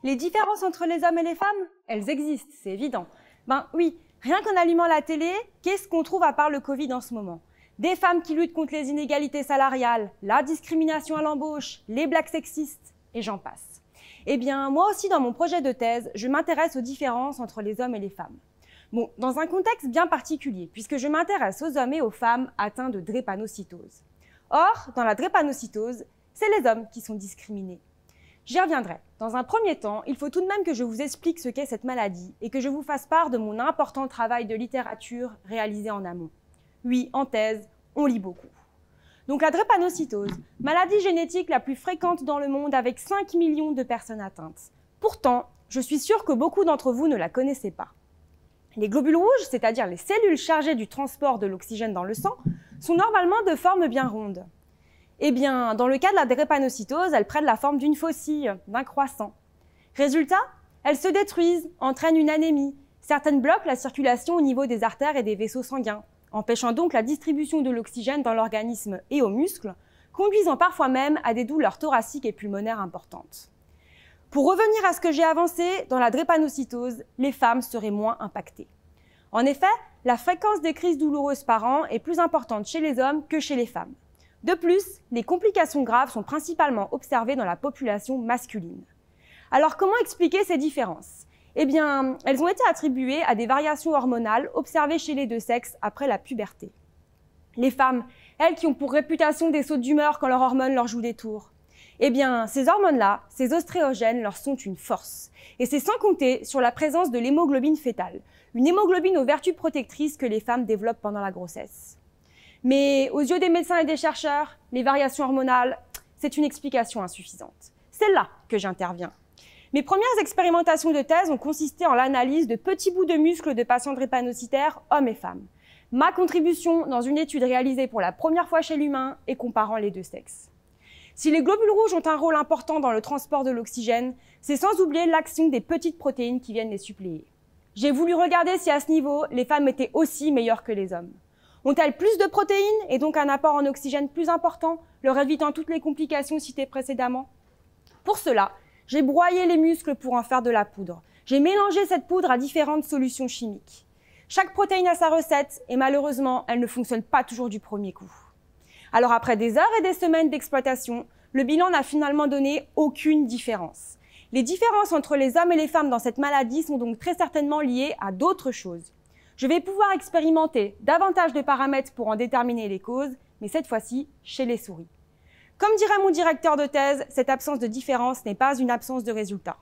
Les différences entre les hommes et les femmes, elles existent, c'est évident. Ben oui, rien qu'en allumant la télé, qu'est-ce qu'on trouve à part le Covid en ce moment? Des femmes qui luttent contre les inégalités salariales, la discrimination à l'embauche, les blagues sexistes, et j'en passe. Eh bien, moi aussi, dans mon projet de thèse, je m'intéresse aux différences entre les hommes et les femmes. Bon, dans un contexte bien particulier, puisque je m'intéresse aux hommes et aux femmes atteints de drépanocytose. Or, dans la drépanocytose, c'est les hommes qui sont discriminés. J'y reviendrai. Dans un premier temps, il faut tout de même que je vous explique ce qu'est cette maladie et que je vous fasse part de mon important travail de littérature réalisé en amont. Oui, en thèse, on lit beaucoup. Donc la drépanocytose, maladie génétique la plus fréquente dans le monde avec 5 millions de personnes atteintes. Pourtant, je suis sûre que beaucoup d'entre vous ne la connaissaient pas. Les globules rouges, c'est-à-dire les cellules chargées du transport de l'oxygène dans le sang, sont normalement de forme bien ronde. Eh bien, dans le cas de la drépanocytose, elles prennent la forme d'une faucille, d'un croissant. Résultat, elles se détruisent, entraînent une anémie. Certaines bloquent la circulation au niveau des artères et des vaisseaux sanguins, empêchant donc la distribution de l'oxygène dans l'organisme et aux muscles, conduisant parfois même à des douleurs thoraciques et pulmonaires importantes. Pour revenir à ce que j'ai avancé, dans la drépanocytose, les femmes seraient moins impactées. En effet, la fréquence des crises douloureuses par an est plus importante chez les hommes que chez les femmes. De plus, les complications graves sont principalement observées dans la population masculine. Alors comment expliquer ces différences? Eh bien, elles ont été attribuées à des variations hormonales observées chez les deux sexes après la puberté. Les femmes, elles qui ont pour réputation des sautes d'humeur quand leurs hormones leur jouent des tours. Eh bien, ces hormones-là, ces oestrogènes leur sont une force. Et c'est sans compter sur la présence de l'hémoglobine fœtale, une hémoglobine aux vertus protectrices que les femmes développent pendant la grossesse. Mais aux yeux des médecins et des chercheurs, les variations hormonales, c'est une explication insuffisante. C'est là que j'interviens. Mes premières expérimentations de thèse ont consisté en l'analyse de petits bouts de muscles de patients drépanocytaires, hommes et femmes. Ma contribution dans une étude réalisée pour la première fois chez l'humain et comparant les deux sexes. Si les globules rouges ont un rôle important dans le transport de l'oxygène, c'est sans oublier l'action des petites protéines qui viennent les suppléer. J'ai voulu regarder si à ce niveau, les femmes étaient aussi meilleures que les hommes. Ont-elles plus de protéines et donc un apport en oxygène plus important, leur évitant toutes les complications citées précédemment? Pour cela, j'ai broyé les muscles pour en faire de la poudre. J'ai mélangé cette poudre à différentes solutions chimiques. Chaque protéine a sa recette et malheureusement, elle ne fonctionne pas toujours du premier coup. Alors après des heures et des semaines d'exploitation, le bilan n'a finalement donné aucune différence. Les différences entre les hommes et les femmes dans cette maladie sont donc très certainement liées à d'autres choses. Je vais pouvoir expérimenter davantage de paramètres pour en déterminer les causes, mais cette fois-ci chez les souris. Comme dirait mon directeur de thèse, cette absence de différence n'est pas une absence de résultat.